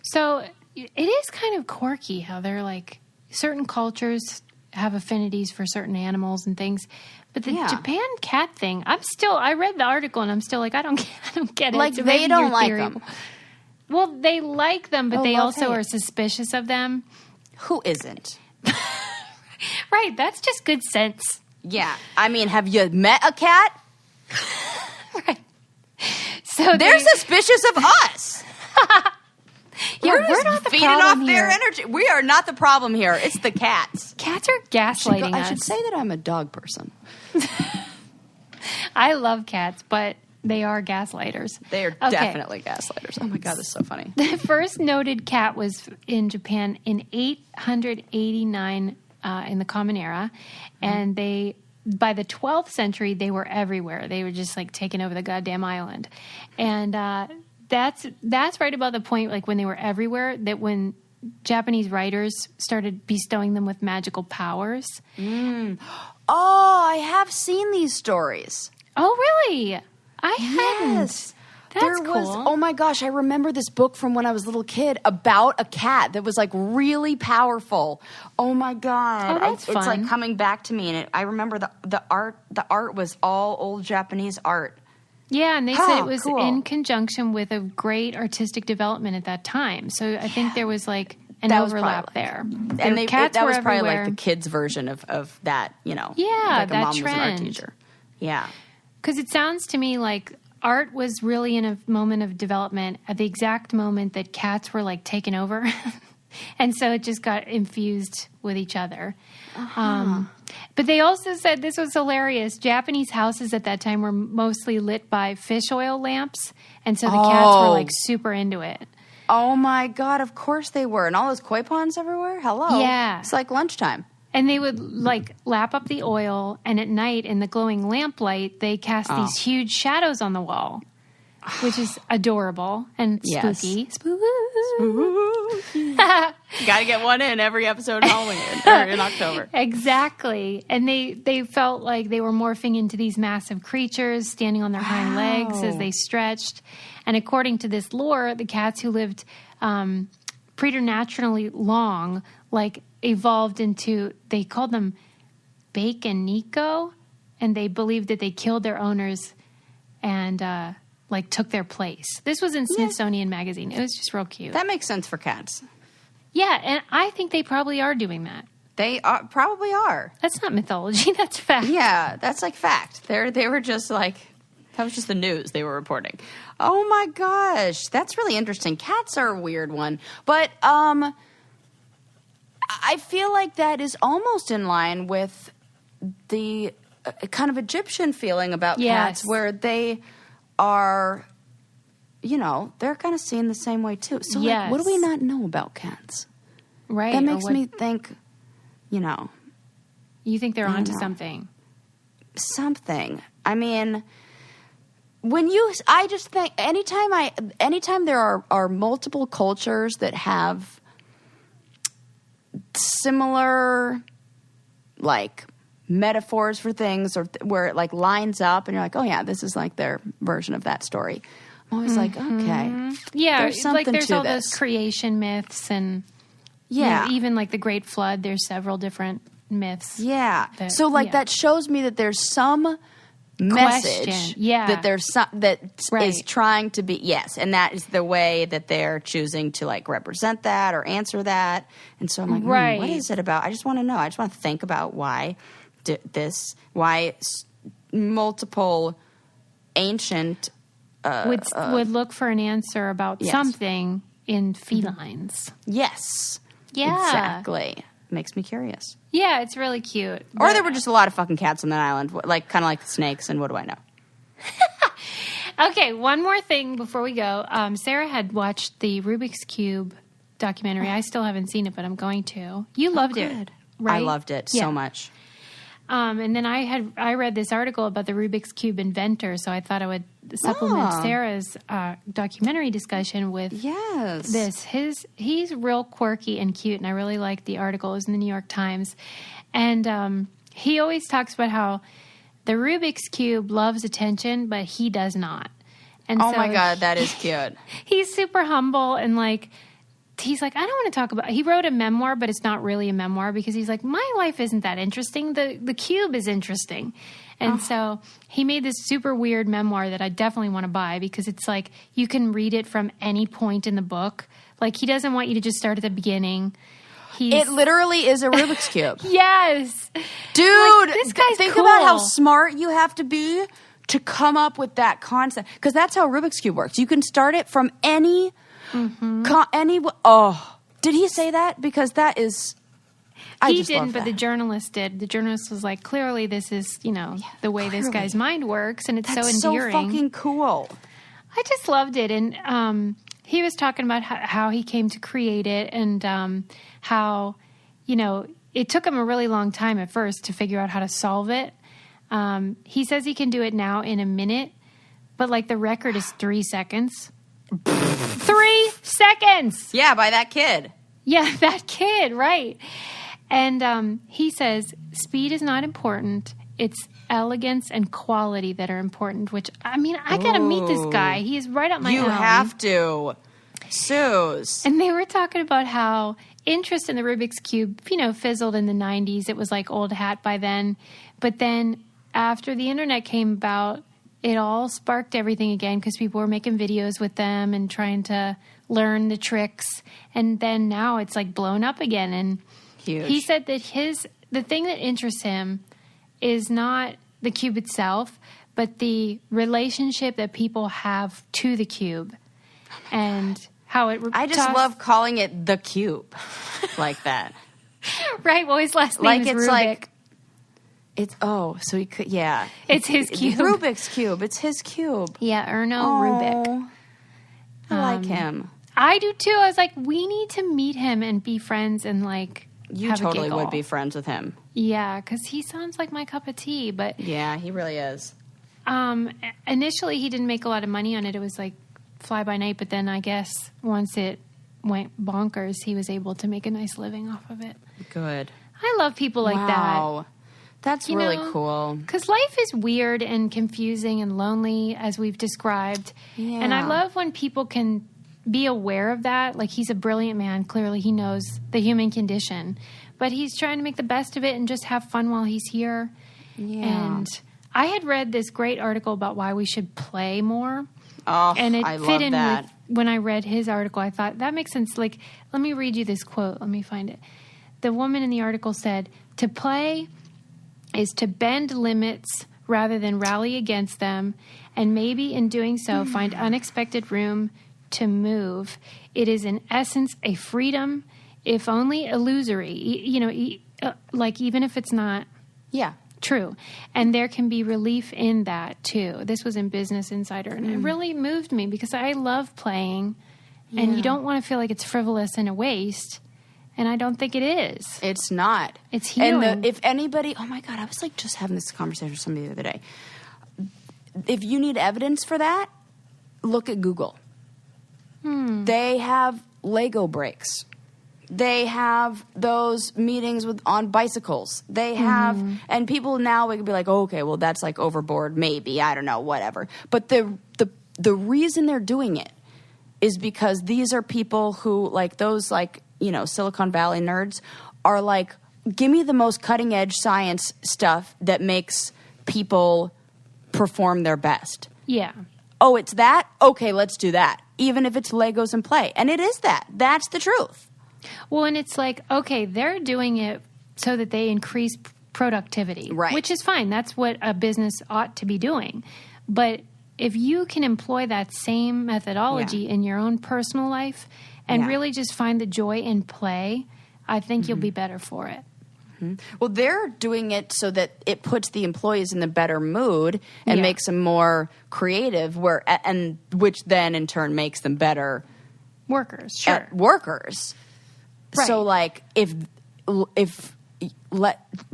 So it is kind of quirky how they're like certain cultures have affinities for certain animals and things, but the Japan cat thing, I read the article and I'm still like I don't get it. Like so they don't like them. Well, they like them, but they also hate. are suspicious of them. Who isn't? Right, that's just good sense. Yeah, I mean, have you met a cat? Right. So they're suspicious of us. Yeah, we're not the feeding problem off here. their energy. We are not the problem here. It's the cats. Cats are gaslighting us. I should say that I'm a dog person. I love cats, but they are gaslighters. They are definitely gaslighters. Oh my God, that's so funny. The first noted cat was in Japan in 889 in the Common Era, and by the 12th century, they were everywhere. They were just like taking over the goddamn island. And that's right about the point, like when they were everywhere, that when Japanese writers started bestowing them with magical powers. Oh, I have seen these stories. Oh, really? I hadn't. That's cool. Oh my gosh, I remember this book from when I was a little kid about a cat that was like really powerful. Oh my God. Oh, that's fun. It's like coming back to me, and I remember the art was all old Japanese art. Yeah, and they said it was in conjunction with a great artistic development at that time. So I think there was like an overlap there. And that was probably like the kids' version of that, you know. Yeah, like that mom trend. was an art teacher. Yeah. Because it sounds to me like art was really in a moment of development at the exact moment that cats were like taken over. And so it just got infused with each other. But they also said, this was hilarious, Japanese houses at that time were mostly lit by fish oil lamps. And so the cats were like super into it. Oh my God, of course they were. And all those koi ponds everywhere? Hello. Yeah. It's like lunchtime. And they would like lap up the oil, and at night in the glowing lamplight, they cast these huge shadows on the wall, which is adorable and spooky. Yes. Spooky. Got to get one in every episode of Halloween or in October. Exactly. And they felt like they were morphing into these massive creatures standing on their hind legs as they stretched. And according to this lore, the cats who lived preternaturally long, like evolved into, they called them Bake and Nico, and they believed that they killed their owners and like took their place. This was in Smithsonian Magazine. It was just real cute. That makes sense for cats. Yeah, and I think they probably are doing that. They probably are. That's not mythology. That's fact. Yeah, that's like fact. They were just like, that was just the news they were reporting. Oh my gosh, that's really interesting. Cats are a weird one, but I feel like that is almost in line with the kind of Egyptian feeling about cats, where they are, you know, they're kind of seen the same way too. So like, what do we not know about cats? Right. That makes me think, you know. You think they're onto something. something. I mean, I just think anytime there are multiple cultures that have similar, like, metaphors for things, or where it, like, lines up and you're like, oh yeah, this is like their version of that story. I'm always like, okay. Yeah, there's something like there's to all this. those creation myths and even like the Great Flood, there's several different myths. Yeah. So like that shows me that there's some message that there's some that is trying to be and that is the way that they're choosing to like represent that or answer that. And so I'm like, what is it about? I just want to know. I just want to think about why multiple ancient would look for an answer about something in felines. Yes. Yeah. Exactly. Makes me curious. Yeah, it's really cute. Or there were just a lot of fucking cats on that island, like kind of like snakes, and what do I know? Okay, one more thing before we go. Sarah had watched the Rubik's Cube documentary. I still haven't seen it, but I'm going to. You loved it, right? I loved it so much. And then I read this article about the Rubik's Cube inventor, so I thought I would supplement Sarah's documentary discussion with this. He's real quirky and cute, and I really liked the article. It was in the New York Times. And he always talks about how the Rubik's Cube loves attention, but he does not. And oh, my God, that is cute. He's super humble and like... He's like, I don't want to talk about... He wrote a memoir, but it's not really a memoir because he's like, my life isn't that interesting. The cube is interesting. And so he made this super weird memoir that I definitely want to buy because it's like you can read it from any point in the book. Like he doesn't want you to just start at the beginning. It literally is a Rubik's Cube. Yes. Dude, like, this guy's think cool. about how smart you have to be to come up with that concept. Because that's how Rubik's Cube works. You can start it from any... did he say that? Because that is... He didn't, but the journalist did. The journalist was like, clearly this is, the way this guy's mind works, and it's That's so endearing. so fucking cool. I just loved it. And he was talking about how he came to create it and how, it took him a really long time at first to figure out how to solve it. He says he can do it now in a minute, but like the record is 3 seconds. 3 seconds. Yeah, by that kid. Yeah, that kid, right. And he says, speed is not important. It's elegance and quality that are important, which, I mean, I got to meet this guy. He is right up my alley. You have to. Suze. And they were talking about how interest in the Rubik's Cube, fizzled in the 90s. It was like old hat by then. But then after the internet came about, it all sparked everything again because people were making videos with them and trying to learn the tricks. And then now it's like blown up again. And huge. He said that the thing that interests him is not the cube itself, but the relationship that people have to the cube and how it... I just love calling it the cube like that. Right. Well, his last name is Rubik. Like, so he could, yeah. It's his cube. Rubik's Cube. It's his cube. Yeah, Erno Rubik. I like him. I do too. I was like, we need to meet him and be friends and like You totally would be friends with him. Yeah, because he sounds like my cup of tea. But yeah, he really is. Initially, he didn't make a lot of money on it. It was like fly by night. But then I guess once it went bonkers, he was able to make a nice living off of it. Good. I love people like that. That's really cool. Because life is weird and confusing and lonely, as we've described. Yeah. And I love when people can be aware of that. Like, he's a brilliant man. Clearly, he knows the human condition. But he's trying to make the best of it and just have fun while he's here. Yeah. And I had read this great article about why we should play more. Oh, and it I fit love in that. with when I read his article. I thought, that makes sense. Like, let me read you this quote. Let me find it. The woman in the article said, "To play is to bend limits rather than rally against them, and maybe in doing so find unexpected room to move. It is in essence a freedom, if only illusory, like even if it's not true. And there can be relief in that too." This was in Business Insider, and it really moved me because I love playing, and you don't want to feel like it's frivolous and a waste. And I don't think it is. It's not. It's healing. And if anybody, oh my God, I was like just having this conversation with somebody the other day. If you need evidence for that, look at Google. They have Lego bricks. They have those meetings on bicycles. They have, and people now would be like, oh, okay, well, that's like overboard, maybe, I don't know, whatever. But the reason they're doing it is because these are people who, like those, like, you know, Silicon Valley nerds are like, give me the most cutting edge science stuff that makes people perform their best. Yeah. Oh, it's that? Okay, let's do that. Even if it's Legos and play. And it is that. That's the truth. Well, and it's like, okay, they're doing it so that they increase productivity. Right. Which is fine. That's what a business ought to be doing. But if you can employ that same methodology in your own personal life and really just find the joy in play, I think you'll be better for it. Well, they're doing it so that it puts the employees in the better mood and makes them more creative, and which then in turn makes them better workers. Sure, workers. Right. So, like,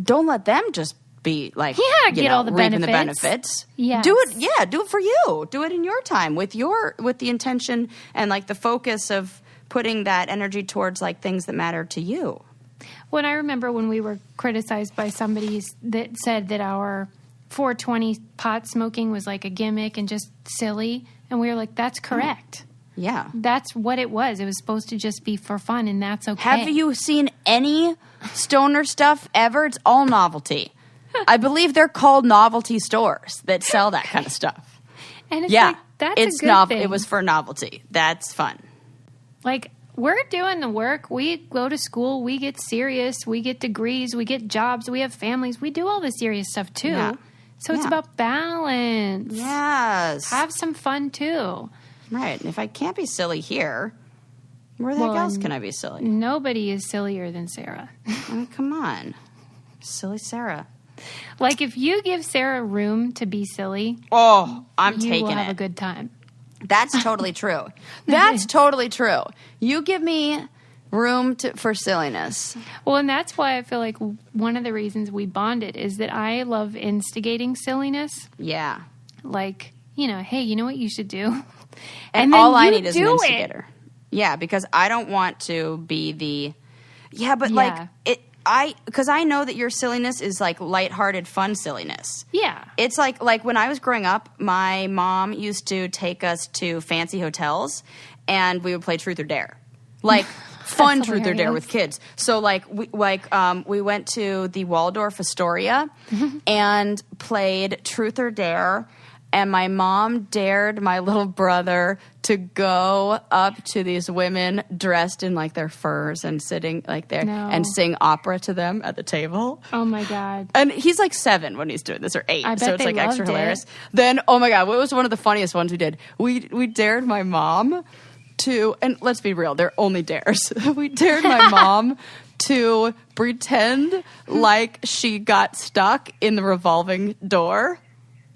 don't let them just be like, get all the reaping benefits. the benefits. Yeah, do it. Do it for you. Do it in your time with the intention and like the focus of putting that energy towards like things that matter to you. When I remember when we were criticized by somebody that said that our 420 pot smoking was like a gimmick and just silly, and we were like, that's correct. Yeah. That's what it was. It was supposed to just be for fun, and that's okay. Have you seen any stoner stuff ever? It's all novelty. I believe they're called novelty stores that sell that kind of stuff. And it's like, that's a good thing. It was for novelty. That's fun. Like, we're doing the work. We go to school. We get serious. We get degrees. We get jobs. We have families. We do all the serious stuff, too. Yeah. So it's about balance. Yes. Have some fun, too. Right. And if I can't be silly here, where the heck else can I be silly? Nobody is sillier than Sarah. Oh, come on. Silly Sarah. Like, if you give Sarah room to be silly, I'm taking it. You will have a good time. That's totally true. That's totally true. You give me room for silliness. Well, and that's why I feel like one of the reasons we bonded is that I love instigating silliness. Yeah. Like, hey, you know what you should do? And all I need is an instigator. Yeah, because I don't want to be the... Yeah, but like... Because I know that your silliness is like lighthearted, fun silliness. Yeah. It's like when I was growing up, my mom used to take us to fancy hotels and we would play Truth or Dare. Like fun Truth or Dare with kids. So we went to the Waldorf Astoria and played Truth or Dare. And my mom dared my little brother to go up to these women dressed in like their furs and sitting like there and sing opera to them at the table. Oh my God. And he's like 7 when he's doing this, or 8. I bet so it's they like extra loved hilarious. it. Then, oh my God, what was one of the funniest ones we did? We dared my mom to, and let's be real, they're only dares. We dared my mom to pretend like she got stuck in the revolving door.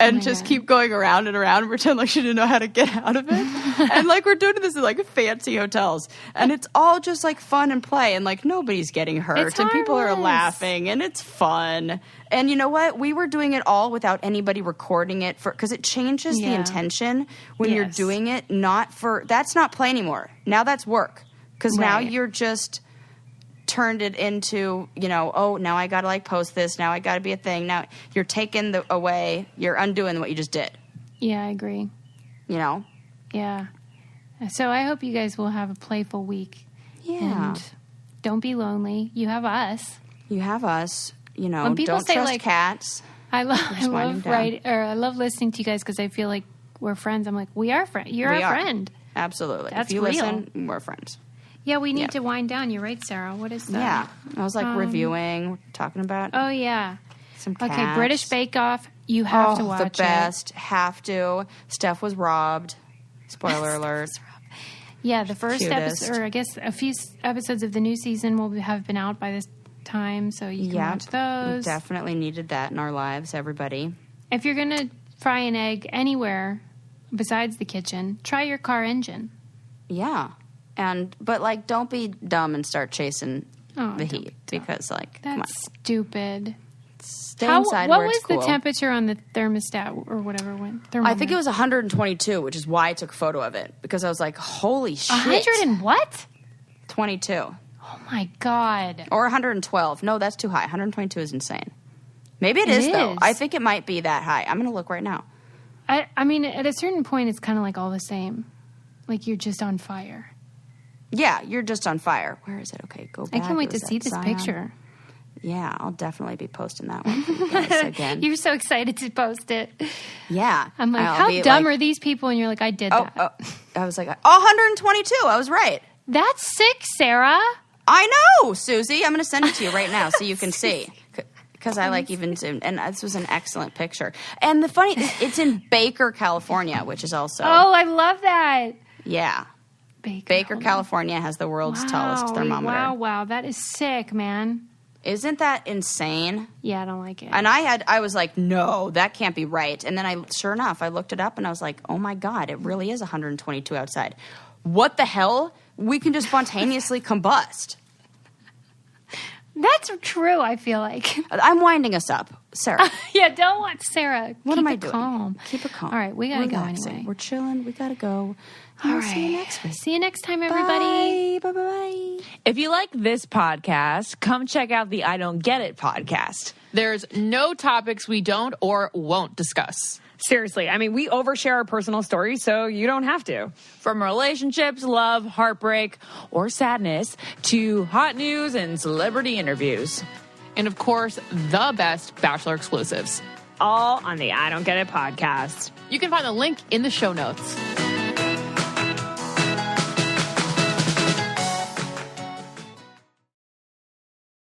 And just keep going around and around and pretend like she didn't know how to get out of it. And like we're doing this in like fancy hotels. And it's all just like fun and play. And like nobody's getting hurt. And people are laughing. And it's fun. And you know what? We were doing it all without anybody recording it. Because it changes the intention when you're doing it. That's not play anymore. Now that's work. Because now you're just... turned it into, now I got to like post this. Now I got to be a thing. Now you're taking away, you're undoing what you just did. Yeah, I agree. Yeah. So I hope you guys will have a playful week. Yeah. And don't be lonely. You have us. You have us. When people don't say trust like cats. I love listening to you guys because I feel like we're friends. I'm like, we are friends. You're our friend. Absolutely. That's if you real. listen, we're friends. Yeah, we need to wind down. You're right, Sarah. What is that? Yeah. I was like reviewing, talking about. Oh, yeah. Some cats. Okay, British Bake Off. You have to watch it. The best. Have to. Steph was robbed. Spoiler alert. Yeah, the first episode, or I guess a few episodes of the new season will have been out by this time, so you can watch those. We definitely needed that in our lives, everybody. If you're going to fry an egg anywhere besides the kitchen, try your car engine. Yeah. But like, don't be dumb and start chasing the heat because, like, come on. That's stupid. Stay inside what where was it's cool. the temperature on the thermostat or whatever went? I think it was 122, which is why I took a photo of it, because I was like, holy shit. 100 and what? 22. Oh, my God. Or 112. No, that's too high. 122 is insane. Maybe it is, though. I think it might be that high. I'm going to look right now. I mean, at a certain point, it's kind of like all the same. Like, you're just on fire. Yeah, you're just on fire. Where is it? Okay, go back. I can't wait to see this picture. Yeah, I'll definitely be posting that one for you guys again. You're so excited to post it. Yeah. I'm like, how dumb are these people? And you're like, I did that. Oh, I was like, 122. I was right. That's sick, Sarah. I know, Susie. I'm going to send it to you right now so you can see. Because I like even zoomed. And this was an excellent picture. And the funny, it's in Baker, California, which is also. Oh, I love that. Yeah. Baker, California has the world's tallest thermometer. Wow. That is sick, man. Isn't that insane? Yeah, I don't like it. And I was like, no, that can't be right. And then sure enough, I looked it up and I was like, oh my God, it really is 122 outside. What the hell? We can just spontaneously combust. That's true, I feel like. I'm winding us up, Sarah. Yeah, don't want Sarah. What am I doing? Calm. Keep it calm. All right, we got to go anyway. We're chilling. We got to go. All right. See you next week. See you next time, everybody. Bye. If you like this podcast, come check out the I Don't Get It podcast. There's no topics we don't or won't discuss. Seriously, I mean, we overshare our personal stories, so you don't have to. From relationships, love, heartbreak, or sadness, to hot news and celebrity interviews. And of course, the best Bachelor exclusives. All on the I Don't Get It podcast. You can find the link in the show notes.